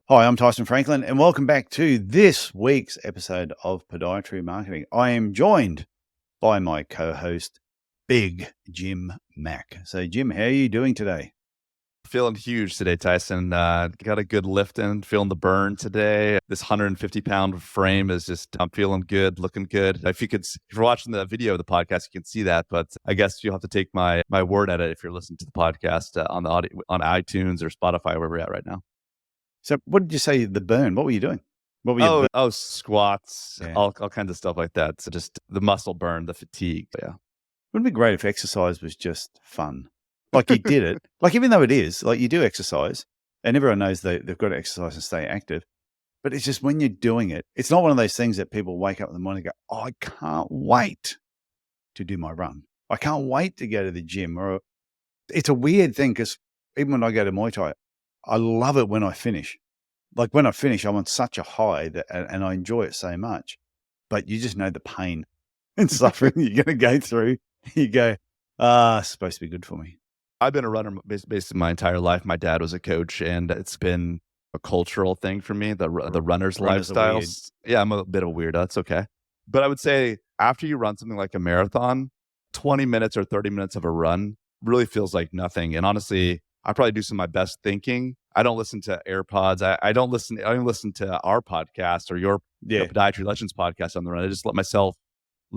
Hi, I'm Tyson Franklin, and welcome back to this week's episode of Podiatry Marketing. I am joined by my co-host, Big Jim Mack. So, Jim, how are you doing today? Feeling huge today, Tyson. Got a good lift in, feeling the burn today. This 150-pound frame is I'm feeling good, looking good. If you're watching the video of the podcast, you can see that, but I guess you'll have to take my word at it if you're listening to the podcast on the audio, on iTunes or Spotify, where we're at right now. So, what did you say, the burn? What were you doing? What were you Squats, Yeah. all kinds of stuff like that. So just the muscle burn, the fatigue. Yeah. Wouldn't it be great if exercise was just fun? Like you did it. Like, even though it is, like you do exercise, and everyone knows they've got to exercise and stay active. But it's just when you're doing it, it's not one of those things that people wake up in the morning and go, oh, I can't wait to do my run. I can't wait to go to the gym. Or it's a weird thing because even when I go to Muay Thai, I love it when I finish. Like when I finish, I'm on such a high and I enjoy it so much. But you just know the pain and suffering you're going to go through. You go, it's supposed to be good for me. I've been a runner basically my entire life. My dad was a coach, and it's been a cultural thing for me, the runner's Runners are lifestyle. weird. Yeah, I'm a bit of a weirdo. That's okay. But I would say after you run something like a marathon, 20 minutes or 30 minutes of a run really feels like nothing. And honestly, I probably do some of my best thinking. I don't listen to AirPods. I don't listen to our podcast or your Yeah. Podiatry Legends podcast on the run. I just let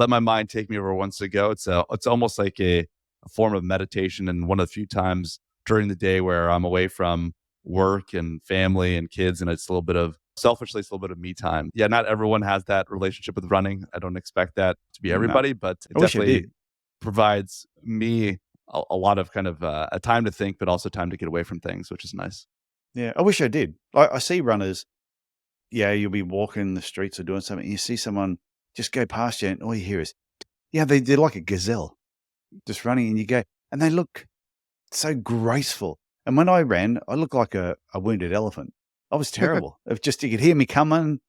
my mind take me where it wants to go. It's almost like a form of meditation, and one of the few times during the day where I'm away from work and family and kids, and it's a little bit of selfishly, it's a little bit of me time. Yeah, not everyone has that relationship with running. I don't expect that to be everybody, but it I wish I definitely did. provides me a lot of kind of a time to think, but also time to get away from things, which is nice. Yeah, I wish I did. I see runners, you'll be walking the streets or doing something, and you see someone just go past you, and all you hear is, they're like a gazelle just running, and you go, and they look so graceful. And when I ran, I looked like a wounded elephant. I was terrible. It was just, you could hear me coming.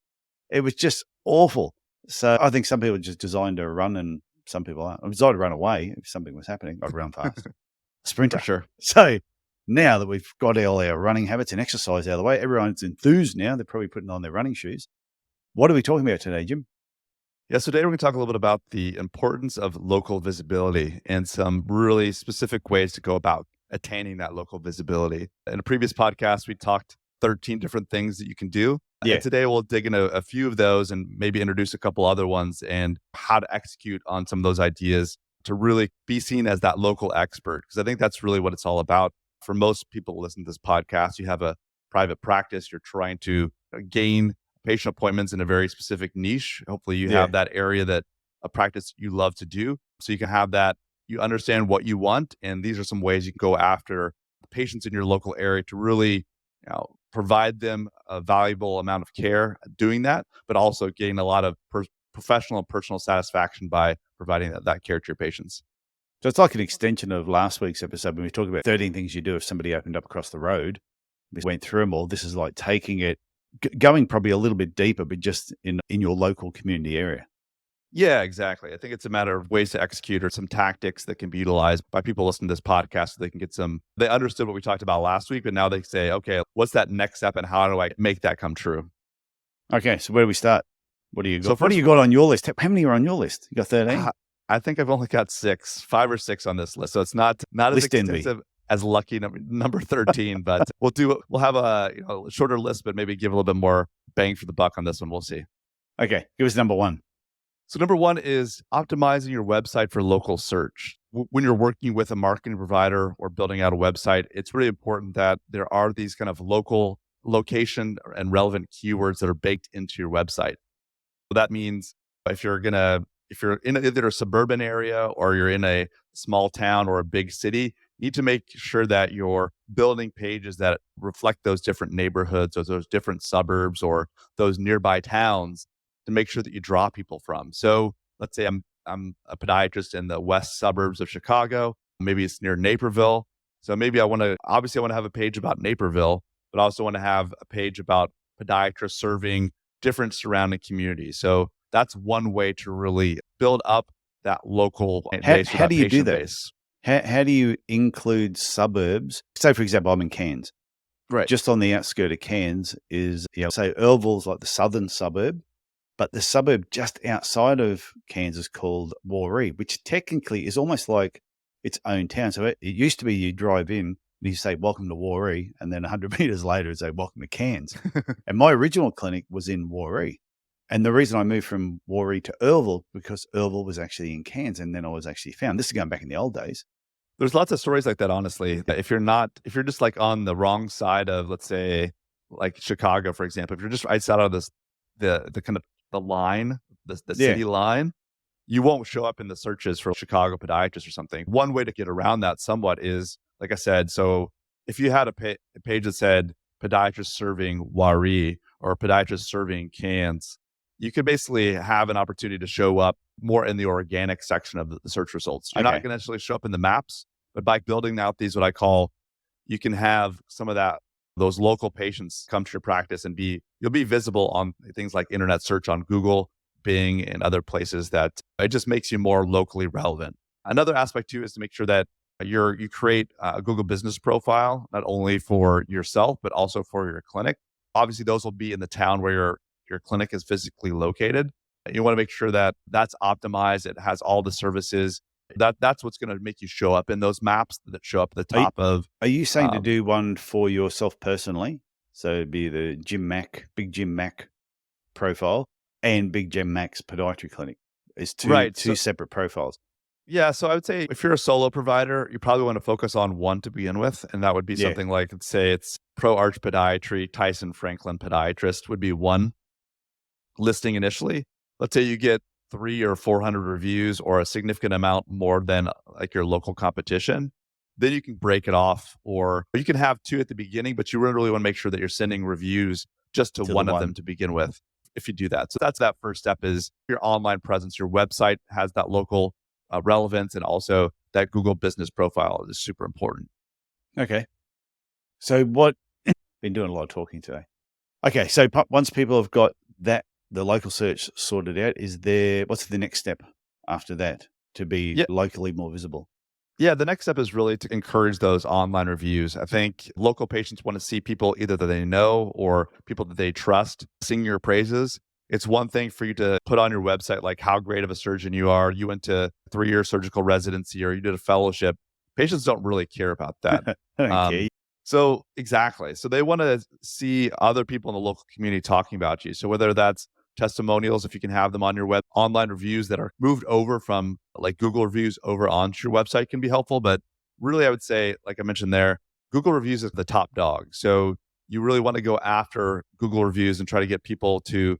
It was just awful. So I think some people are just designed to run and some people aren't. I was designed to run away if something was happening. I'd run fast. Sprinter. For sure. So now that we've got all our running habits and exercise out of the way, everyone's enthused now. They're probably putting on their running shoes. What are we talking about today, Jim? Yeah, so today we're going to talk a little bit about the importance of local visibility and some really specific ways to go about attaining that local visibility. In a previous podcast, we talked 13 different things that you can do. Yeah. And today we'll dig into a few of those and maybe introduce a couple other ones and how to execute on some of those ideas to really be seen as that local expert. Because I think that's really what it's all about. For most people who listen to this podcast, you have a private practice, you're trying to gain patient appointments in a very specific niche. Hopefully you have that area that a practice you love to do. So you can have that, you understand what you want. And these are some ways you can go after the patients in your local area to really provide them a valuable amount of care doing that, but also gain a lot of professional and personal satisfaction by providing that care to your patients. So it's like an extension of last week's episode when we talked about 13 things you do if somebody opened up across the road. We went through them all. This is like taking it, going probably a little bit deeper, but just in your local community area. Yeah, exactly. I think it's a matter of ways to execute or some tactics that can be utilized by people listening to this podcast so they can they understood what we talked about last week, but now they say, okay, what's that next step and how do I make that come true? Okay, so where do we start? What do you got? So what do you got on your list? How many are on your list? You got 13? I think I've only got 5 or 6 on this list. So it's not as extensive as lucky number 13, but we'll have a shorter list, but maybe give a little bit more bang for the buck on this one. We'll see. Okay, give us number 1. So number 1 is optimizing your website for local search. When you're working with a marketing provider or building out a website, it's really important that there are these kind of local location and relevant keywords that are baked into your website. So that means if you're in either a suburban area or you're in a small town or a big city, you need to make sure that you're building pages that reflect those different neighborhoods or those different suburbs or those nearby towns to make sure that you draw people from. So let's say I'm a podiatrist in the west suburbs of Chicago. Maybe it's near Naperville. So maybe I want to have a page about Naperville, but I also want to have a page about podiatrists serving different surrounding communities. So that's one way to really build up that local base. How do you do that? How do you include suburbs? Say, for example, I'm in Cairns. Right. just on the outskirt of Cairns is, say Earlville's like the southern suburb, but the suburb just outside of Cairns is called Warree, which technically is almost like its own town. So it used to be you drive in and you say, welcome to Warree, and then 100 meters later it'd say, welcome to Cairns. And my original clinic was in Warree. And the reason I moved from Warree to Earlville, because Earlville was actually in Cairns, and then I was actually found. This is going back in the old days. There's lots of stories like that, honestly. That if you're just like on the wrong side of, let's say, like Chicago, for example, if you're just outside of this, the kind of the line, the Yeah. city line, you won't show up in the searches for Chicago podiatrist or something. One way to get around that somewhat is, like I said, so if you had a page that said podiatrist serving Warree or podiatrist serving Cairns, you could basically have an opportunity to show up more in the organic section of the search results. You're not Okay. going to necessarily show up in the maps, but by building out these, what I call, you can have some of those local patients come to your practice and you'll be visible on things like internet search on Google, Bing, and other places. That it just makes you more locally relevant. Another aspect too is to make sure that you create a Google business profile, not only for yourself, but also for your clinic. Obviously, those will be in the town where your clinic is physically located. You want to make sure that that's optimized. It has all the services. That's what's going to make you show up in those maps that show up at the top of. Are you saying to do one for yourself personally? So it'd be the Big Jim Mac profile and Big Jim Mac's podiatry clinic. It's two separate profiles. Yeah, so I would say if you're a solo provider, you probably want to focus on one to begin with, and that would be something like, let's say it's Pro Arch Podiatry, Tyson Franklin Podiatrist would be one listing initially. Let's say you get 300 or 400 reviews or a significant amount more than like your local competition, then you can break it off, or you can have two at the beginning, but you really want to make sure that you're sending reviews just to one of them to begin with if you do that. So that's that first step, is your online presence. Your website has that local relevance, and also that Google business profile is super important. Okay. So been doing a lot of talking today. Okay. So once people have got the local search sorted out, what's the next step after that to be locally more visible? Yeah, the next step is really to encourage those online reviews. I think local patients want to see people either that they know or people that they trust sing your praises. It's one thing for you to put on your website like how great of a surgeon you are. You went to 3-year surgical residency or you did a fellowship. Patients don't really care about that. I don't care. So exactly. So they want to see other people in the local community talking about you. So whether that's testimonials, if you can have them on your web, online reviews that are moved over from like Google reviews over onto your website can be helpful. But really, I would say, like I mentioned there, Google reviews is the top dog. So you really want to go after Google reviews and try to get people to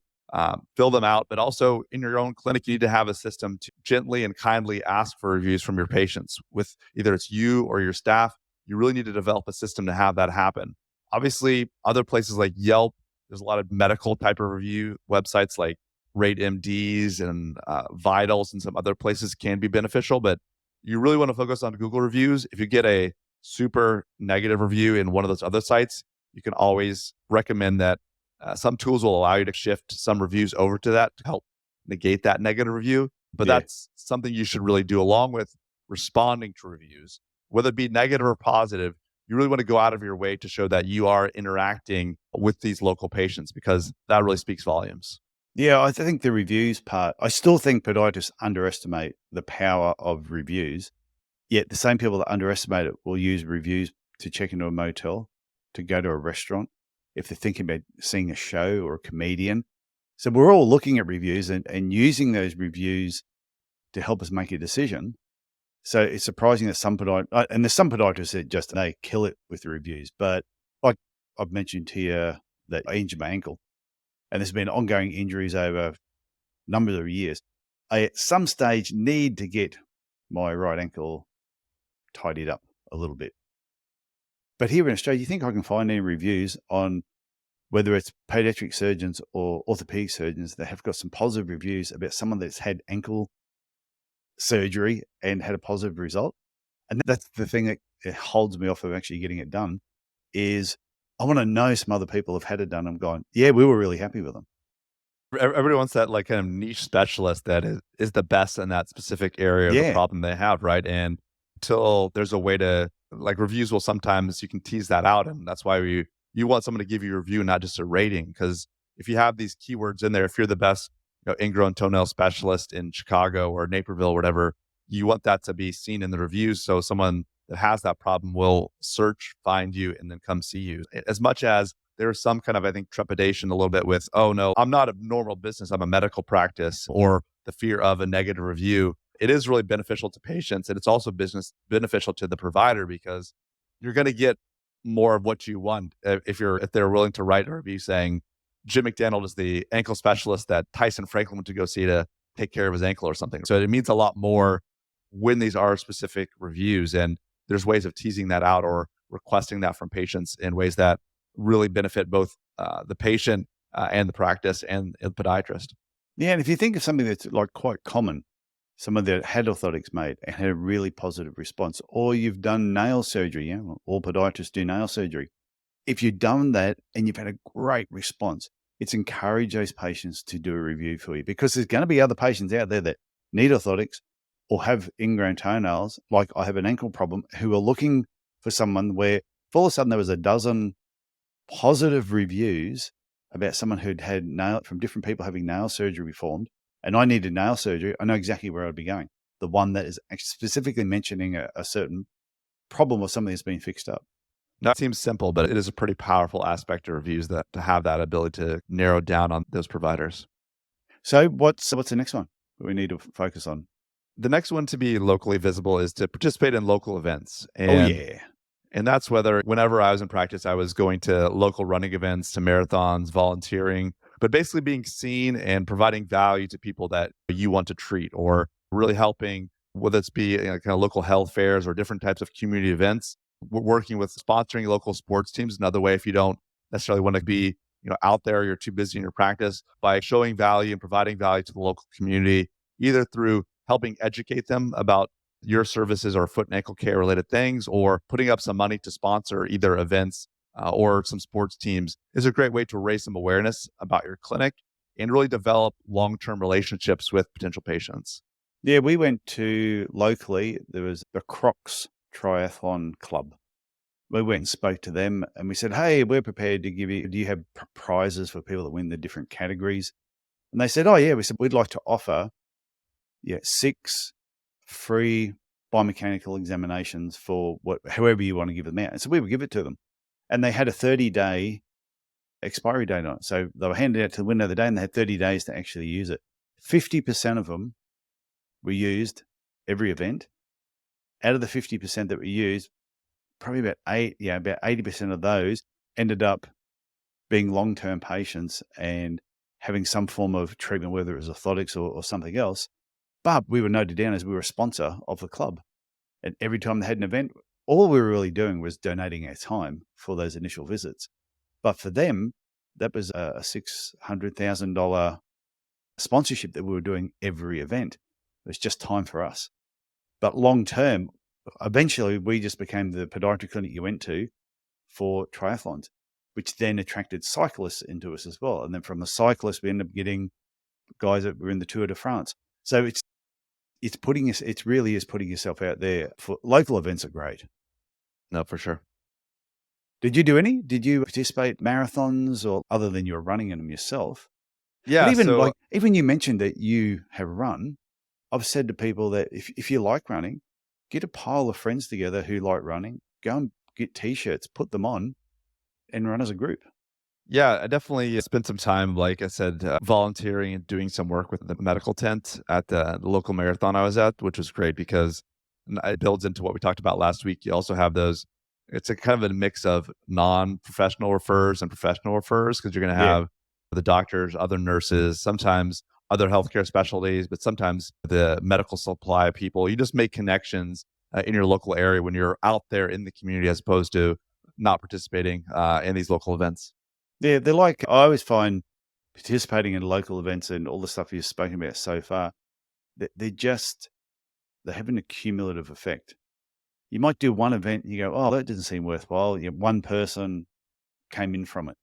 fill them out. But also in your own clinic, you need to have a system to gently and kindly ask for reviews from your patients. With either it's you or your staff, you really need to develop a system to have that happen. Obviously, other places like Yelp, there's a lot of medical type of review websites like Rate MDs and Vitals, and some other places can be beneficial, but you really want to focus on Google reviews. If you get a super negative review in one of those other sites, you can always recommend that some tools will allow you to shift some reviews over to that to help negate that negative review. But that's something you should really do along with responding to reviews, whether it be negative or positive. You really want to go out of your way to show that you are interacting with these local patients, because that really speaks volumes. Yeah, I think the reviews part, I still think podiatrists underestimate the power of reviews. Yet the same people that underestimate it will use reviews to check into a motel, to go to a restaurant, if they're thinking about seeing a show or a comedian. So we're all looking at reviews and using those reviews to help us make a decision. So it's surprising that some podiatrists, and there's some podiatrists that just, they kill it with the reviews. But like I've mentioned here that I injured my ankle, and there's been ongoing injuries over numbers of years. I, at some stage, need to get my right ankle tidied up a little bit. But here in Australia, you think I can find any reviews on whether it's pediatric surgeons or orthopedic surgeons that have got some positive reviews about someone that's had ankle surgery and had a positive result? And that's the thing that holds me off of actually getting it done, is I want to know some other people have had it done. I'm going, yeah, we were really happy with them. Everybody wants that like kind of niche specialist that is the best in that specific area of the problem they have, right? And until there's a way to, like, reviews will sometimes, you can tease that out, and that's why we You want someone to give you a review, not just a rating. Because if you have these keywords in there, if you're the best ingrown toenail specialist in Chicago or Naperville or whatever, you want that to be seen in the reviews. So someone that has that problem will search, find you, and then come see you. As much as there's some kind of, I think, trepidation a little bit with, oh no, I'm not a normal business, I'm a medical practice, or the fear of a negative review. It is really beneficial to patients, and it's also business beneficial to the provider because you're going to get more of what you want if they're willing to write a review saying Jim McDaniel is the ankle specialist that Tyson Franklin went to go see to take care of his ankle or something. So it means a lot more when these are specific reviews, and there's ways of teasing that out or requesting that from patients in ways that really benefit both the patient and the practice and the podiatrist. Yeah, and if you think of something that's like quite common, someone that had orthotics made and had a really positive response, or you've done nail surgery, all podiatrists do nail surgery. If you've done that and you've had a great response, it's encourage those patients to do a review for you because there's going to be other patients out there that need orthotics or have ingrown toenails, like I have an ankle problem, who are looking for someone where all of a sudden there was a dozen positive reviews about someone who'd had from different people having nail surgery performed, and I needed nail surgery. I know exactly where I'd be going. The one that is specifically mentioning a certain problem or something that's been fixed up. Now, it seems simple, but it is a pretty powerful aspect of reviews that to have that ability to narrow down on those providers. So what's the next one that we need to focus on? The next one to be locally visible is to participate in local events. And that's whenever I was in practice, I was going to local running events, to marathons, volunteering, but basically being seen and providing value to people that you want to treat, or really helping, whether it's be kind of local health fairs or different types of community events. We're working with sponsoring local sports teams. Another way, if you don't necessarily want to be out there, you're too busy in your practice, by showing value and providing value to the local community, either through helping educate them about your services or foot and ankle care related things, or putting up some money to sponsor either events or some sports teams, is a great way to raise some awareness about your clinic and really develop long-term relationships with potential patients. Yeah, we went to locally, there was the Crocs Triathlon Club. We went and spoke to them and we said, hey, we're prepared to give you, do you have prizes for people that win the different categories? And they said, oh yeah, we said, we'd like to offer 6 free biomechanical examinations for however you want to give them out. And so we would give it to them. And they had a 30-day expiry date on it. So they were handed out to the winner of the day and they had 30 days to actually use it. 50% of them were used every event. Out of the 50% that were used, probably about 80% of those ended up being long-term patients and having some form of treatment, whether it was orthotics or something else. But we were noted down as we were a sponsor of the club. And every time they had an event, all we were really doing was donating our time for those initial visits. But for them, that was a $600,000 sponsorship that we were doing every event. It was just time for us. But long term, eventually we just became the podiatry clinic you went to for triathlons, which then attracted cyclists into us as well. And then from the cyclists, we ended up getting guys that were in the Tour de France. So it really is putting yourself out there. For local events are great. No, for sure. Did you participate in marathons, or other than you're running in them yourself? Yeah. But even you mentioned that you have run. I've said to people that if you like running, get a pile of friends together who like running, go and get t-shirts, put them on and run as a group. Yeah, I definitely spent some time, like I said, volunteering and doing some work with the medical tent at the local marathon I was at, which was great because it builds into what we talked about last week. You also have it's a kind of a mix of non-professional referrers and professional referrers, because you're going to have the doctors, other nurses, sometimes other healthcare specialties, but sometimes the medical supply people. You just make connections in your local area when you're out there in the community, as opposed to not participating in these local events. Yeah, I always find participating in local events and all the stuff you've spoken about so far, they have an accumulative effect. You might do one event and you go, oh, that doesn't seem worthwhile. One person came in from it.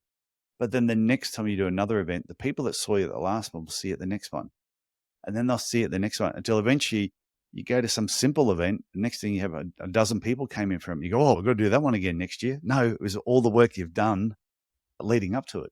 But then the next time you do another event, the people that saw you at the last one will see it at the next one. And then they'll see it at the next one, until eventually you go to some simple event. The next thing you have a dozen people came in from it. You go, oh, we've got to do that one again next year. No, it was all the work you've done leading up to it.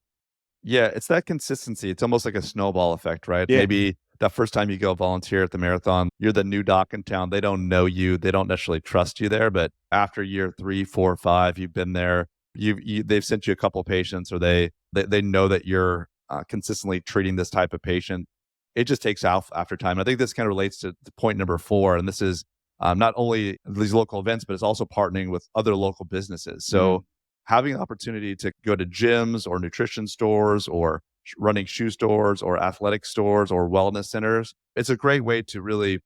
Yeah, it's that consistency. It's almost like a snowball effect, right? Yeah. Maybe that first time you go volunteer at the marathon, you're the new doc in town. They don't know you. They don't necessarily trust you there. But after year 3, 4, 5, you've been there. They've sent you a couple of patients, or they know that you're consistently treating this type of patient. It just takes off after time. I think this kind of relates to point number 4, and this is not only these local events, but it's also partnering with other local businesses. So having an opportunity to go to gyms or nutrition stores or running shoe stores or athletic stores or wellness centers, it's a great way to really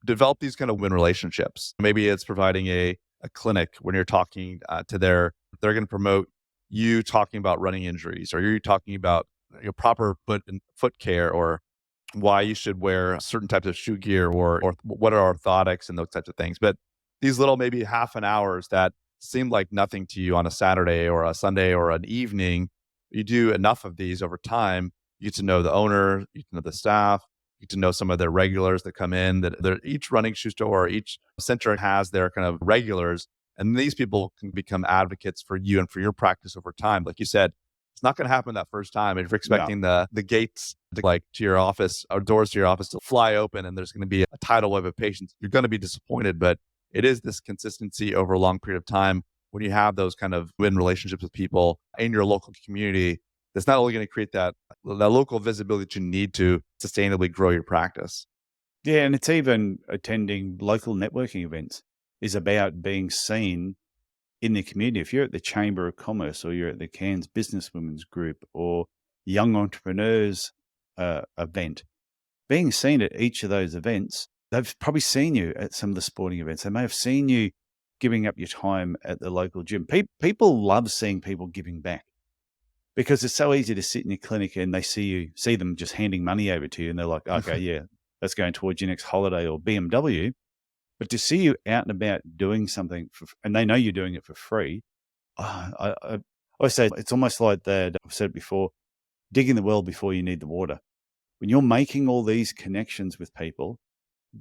develop these kind of win relationships. Maybe it's providing a clinic when you're talking they're going to promote you talking about running injuries, or you're talking about your proper foot care, or why you should wear certain types of shoe gear, or what are orthotics and those types of things. But these little maybe half an hours that seem like nothing to you on a Saturday or a Sunday or an evening, you do enough of these over time, you get to know the owner, you get to know the staff, you get to know some of their regulars that come in, that each running shoe store or each center has their kind of regulars. And these people can become advocates for you and for your practice over time. Like you said, it's not going to happen that first time. If you're expecting the gates to your office, or doors to your office, to fly open and there's going to be a tidal wave of patients, you're going to be disappointed. But it is this consistency over a long period of time, when you have those kind of win relationships with people in your local community, that's not only going to create that local visibility that you need to sustainably grow your practice. Yeah, and it's even attending local networking events is about being seen in the community. If you're at the Chamber of Commerce, or you're at the Cairns Businesswomen's Group, or Young Entrepreneurs event, being seen at each of those events, they've probably seen you at some of the sporting events. They may have seen you giving up your time at the local gym. People love seeing people giving back, because it's so easy to sit in your clinic and they see them just handing money over to you, and they're like, okay, yeah, that's going towards your next holiday or BMW. But to see you out and about doing something, and they know you're doing it for free, I always say it's almost like that. I've said it before, digging the well before you need the water. When you're making all these connections with people,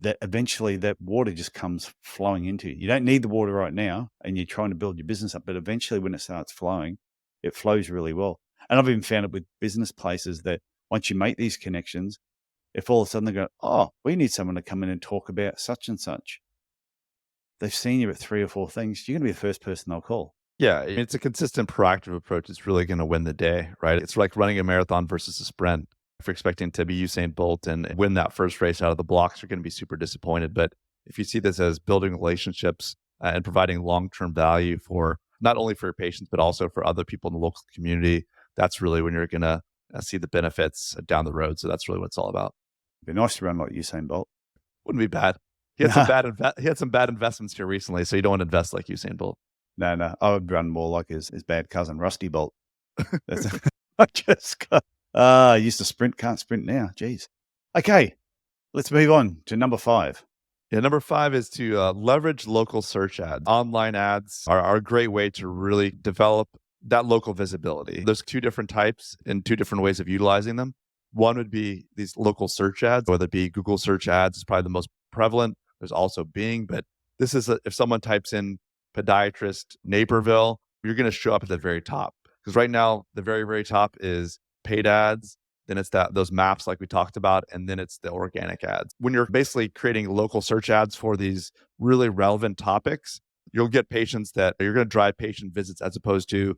that eventually that water just comes flowing into you. You don't need the water right now, and you're trying to build your business up, but eventually when it starts flowing, it flows really well. And I've even found it with business places that once you make these connections, if all of a sudden they go, oh, we need someone to come in and talk about such and such, they've seen you at 3 or 4 things, you're going to be the first person they'll call. Yeah, it's a consistent, proactive approach that's really going to win the day, right? It's like running a marathon versus a sprint. If you're expecting to be Usain Bolt and win that first race out of the blocks, you're going to be super disappointed. But if you see this as building relationships and providing long-term value for not only for your patients, but also for other people in the local community, that's really when you're going to see the benefits down the road. So that's really what it's all about. It'd be nice to run like Usain Bolt. Wouldn't be bad. He had some bad investments here recently, so you don't want to invest like Usain Bolt. No, I would run more like his bad cousin, Rusty Bolt. I used to sprint, can't sprint now. Jeez. Okay, let's move on to number 5. Yeah, number 5 is to leverage local search ads. Online ads are a great way to really develop that local visibility. There's 2 different types and 2 different ways of utilizing them. One would be these local search ads, whether it be Google search ads is probably the most prevalent. There's also Bing, but this is if someone types in podiatrist Naperville, you're going to show up at the very top. Because right now, the very, very top is paid ads. Then it's those maps like we talked about, and then it's the organic ads. When you're basically creating local search ads for these really relevant topics, you'll get patients that you're going to drive patient visits, as opposed to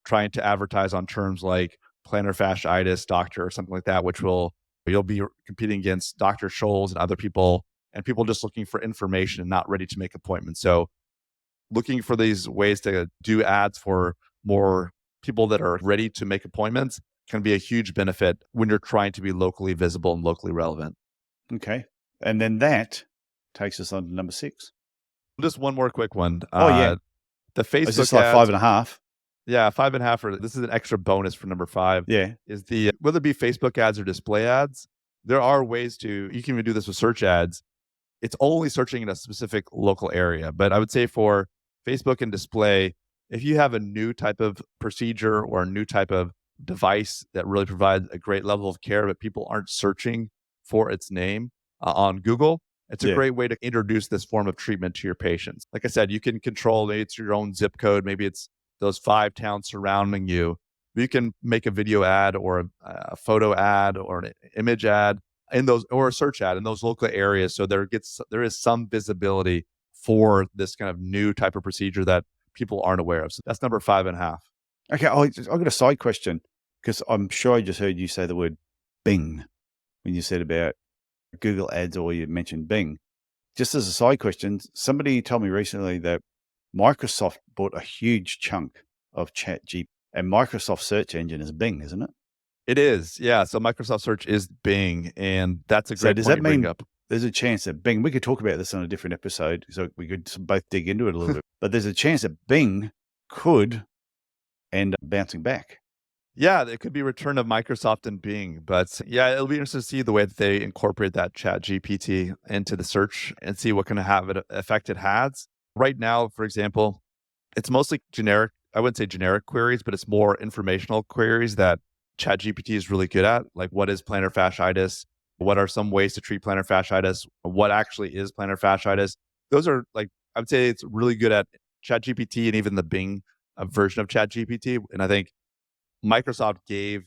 trying to advertise on terms like plantar fasciitis doctor or something like that, you'll be competing against Dr. Scholes and other people, and people just looking for information and not ready to make appointments. So looking for these ways to do ads for more people that are ready to make appointments can be a huge benefit when you're trying to be locally visible and locally relevant. Okay. And then that takes us on to number 6. Just one more quick one. Yeah. The Facebook Is this like ads, 5.5? Yeah, 5.5. This is an extra bonus for number 5. Yeah. Is whether it be Facebook ads or display ads, there are ways you can even do this with search ads. It's only searching in a specific local area. But I would say for Facebook and display, if you have a new type of procedure or a new type of device that really provides a great level of care, but people aren't searching for its name on Google, it's a great way to introduce this form of treatment to your patients. Like I said, you can control, maybe it's your own zip code, maybe it's those 5 towns surrounding you. You can make a video ad or a photo ad or an image ad in those, or a search ad in those local areas. So there is some visibility for this kind of new type of procedure that people aren't aware of. So that's number 5.5. Okay, I've got a side question because I'm sure I just heard you say the word Bing when you said about Google Ads, or you mentioned Bing. Just as a side question, somebody told me recently that Microsoft bought a huge chunk of ChatGPT, and Microsoft search engine is Bing, isn't it? It is. Yeah. So Microsoft Search is Bing. And that's a So great does point that you bring mean up. there's a chance that Bing, we could talk about this on a different episode, so we could both dig into it a little bit, but there's a chance that Bing could end up bouncing back. Yeah, it could be return of Microsoft and Bing, but yeah, it'll be interesting to see the way that they incorporate that Chat GPT into the search and see what kind of effect it has. Right now, for example, it's mostly generic. I wouldn't say generic queries, but it's more informational queries that Chat GPT is really good at. Like, what is plantar fasciitis? What are some ways to treat plantar fasciitis? What actually is plantar fasciitis? Those are like, I would say it's really good at Chat GPT and even the Bing version of Chat GPT. And I think Microsoft gave,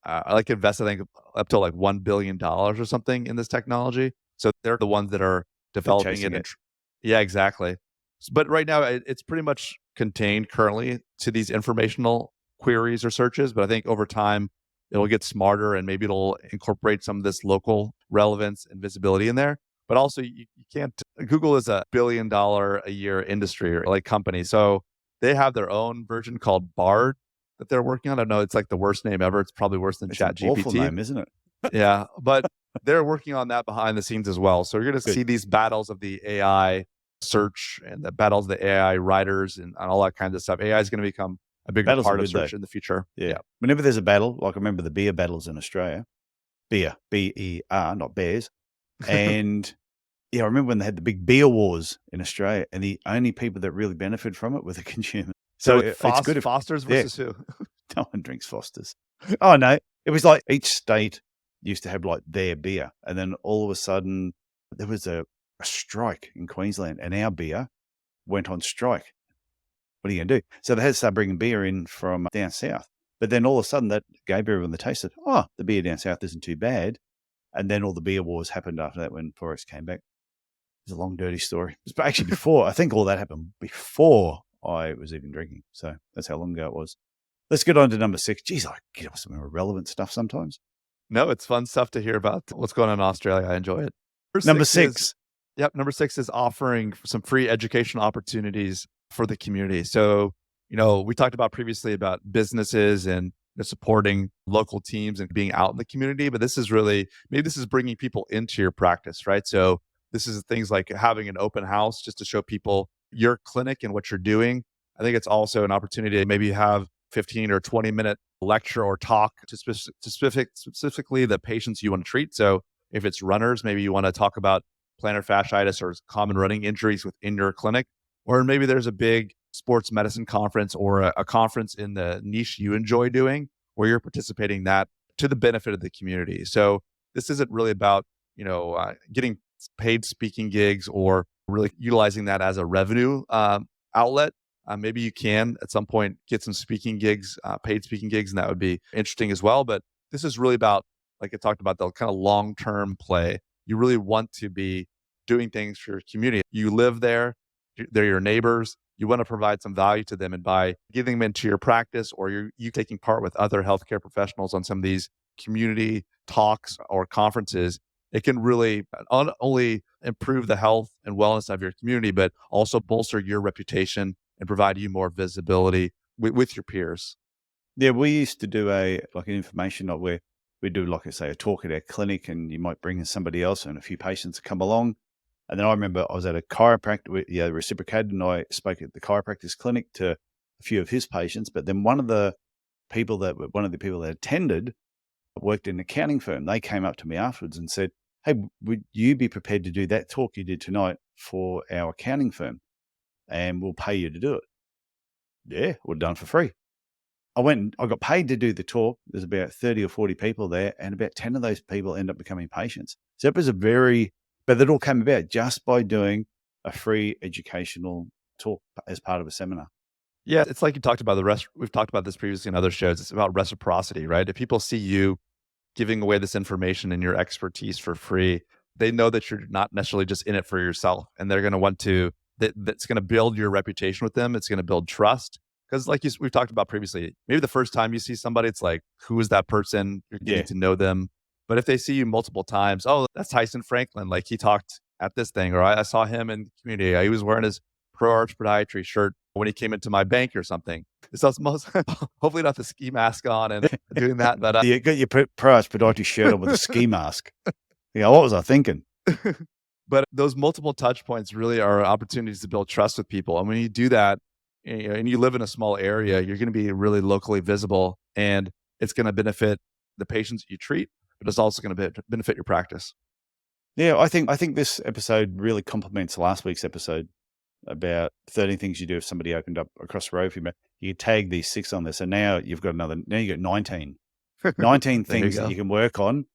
I like invested, I think, up to like $1 billion or something in this technology. So they're the ones that are They're developing chasing it. it. Yeah, exactly. But right now, it's pretty much contained currently to these informational queries or searches. But I think over time, it'll get smarter and maybe it'll incorporate some of this local relevance and visibility in there. But also, you can't, Google is a $1 billion a year industry or like company. So they have their own version called Bard that they're working on. I know it's like the worst name ever. It's probably worse than It's an Chat awful GPT. name, isn't it? Yeah, but they're working on that behind the scenes as well. So you're going to Good. see these battles of the AI search and the battles of the AI writers and all that kind of stuff. AI is going to become a bigger Battles are part of good, though. search in the future. Yeah. Whenever there's a battle, like I remember the beer battles in Australia, beer, B-E-R, not bears. And yeah, I remember when they had the big beer wars in Australia, and the only people that really benefited from it were the consumers. So So with it's good if Foster's yeah, versus who? no one drinks Foster's. Oh no, it was like each state used to have like their beer, and then all of a sudden there was a strike in Queensland, and our beer went on strike. What are you going to do? So they had to start bringing beer in from down south. But then all of a sudden that gave everyone the taste of, oh, the beer down south isn't too bad. And then all the beer wars happened after that when Forex came back. It's a long, dirty story. It's actually before, I think all that happened before I was even drinking. So that's how long ago it was. Let's get on to number 6. Geez, I get up some irrelevant stuff sometimes. No, it's fun stuff to hear about what's going on in Australia. I enjoy it. Number 6 6. Yep. Number 6 is offering some free educational opportunities for the community. So, we talked about previously about businesses and supporting local teams and being out in the community, but this is maybe this is bringing people into your practice, right? So this is things like having an open house just to show people your clinic and what you're doing. I think it's also an opportunity to maybe have 15 or 20-minute lecture or talk to specifically the patients you want to treat. So if it's runners, maybe you want to talk about plantar fasciitis or common running injuries within your clinic, or maybe there's a big sports medicine conference or a conference in the niche you enjoy doing where you're participating that to the benefit of the community. So this isn't really about, getting paid speaking gigs or really utilizing that as a revenue outlet. Maybe you can at some point get some speaking gigs, paid speaking gigs, and that would be interesting as well. But this is really about, like I talked about, the kind of long-term play. You really want to be doing things for your community. You live there, they're your neighbors. You want to provide some value to them, and by getting them into your practice or you taking part with other healthcare professionals on some of these community talks or conferences, it can really not only improve the health and wellness of your community, but also bolster your reputation and provide you more visibility with your peers. Yeah, we used to do an information night where we do, like I say, a talk at our clinic, and you might bring in somebody else and a few patients come along. And then I remember I was at a chiropractor, reciprocated, and I spoke at the chiropractor's clinic to a few of his patients. But then one of the people that attended worked in an accounting firm. They came up to me afterwards and said, "Hey, would you be prepared to do that talk you did tonight for our accounting firm? And we'll pay you to do it." Yeah, we're done for free. I went and I got paid to do the talk. There's about 30 or 40 people there, and about 10 of those people end up becoming patients. So it was but it all came about just by doing a free educational talk as part of a seminar. Yeah, it's like you talked about we've talked about this previously in other shows. It's about reciprocity, right? If people see you giving away this information and your expertise for free, they know that you're not necessarily just in it for yourself, and they're going to want to. That's going to build your reputation with them. It's going to build trust because, like we've talked about previously, maybe the first time you see somebody, it's like, who is that person? You're getting Yeah. to know them. But if they see you multiple times, oh, that's Tyson Franklin. Like he talked at this thing, or I saw him in the community. He was wearing his Pro Arch Podiatry shirt when he came into my bank or something. So it's most hopefully not the ski mask on and doing that, but You got your Pro Arch Podiatry shirt on with a ski mask. Yeah, what was I thinking? but those multiple touch points really are opportunities to build trust with people. And when you do that, and you live in a small area, you're going to be really locally visible, and it's going to benefit the patients you treat, but it's also going to benefit your practice. Yeah, I think this episode really complements last week's episode about 13 things you do if somebody opened up across the road from you. You tag these 6 on there. So now you've got now you got 19. 19 things that you can work on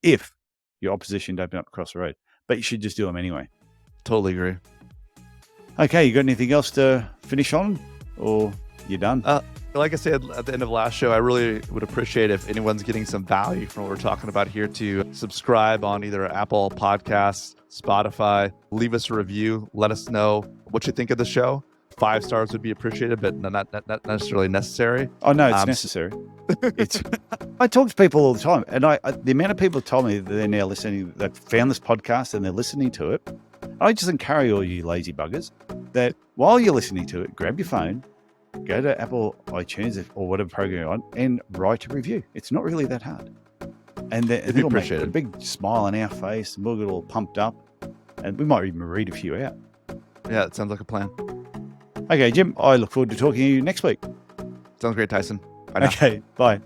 if your opposition open up across the road. But you should just do them anyway. Totally agree. Okay, you got anything else to finish on, or you're done? Like I said at the end of last show, I really would appreciate if anyone's getting some value from what we're talking about here to subscribe on either Apple Podcasts, Spotify, leave us a review, let us know what you think of the show. 5 stars would be appreciated, but not necessarily necessary. Oh no, it's necessary. It's. I talk to people all the time, and the amount of people told me that they're now listening, that found this podcast and they're listening to it. I just encourage all you lazy buggers that while you're listening to it, grab your phone, go to Apple iTunes or whatever program you're on, and write a review. It's not really that hard, and it'll make a big smile on our face, and we'll get all pumped up, and we might even read a few out. Yeah, it sounds like a plan. Okay, Jim, I look forward to talking to you next week. Sounds great, Tyson. Bye now. Okay, bye.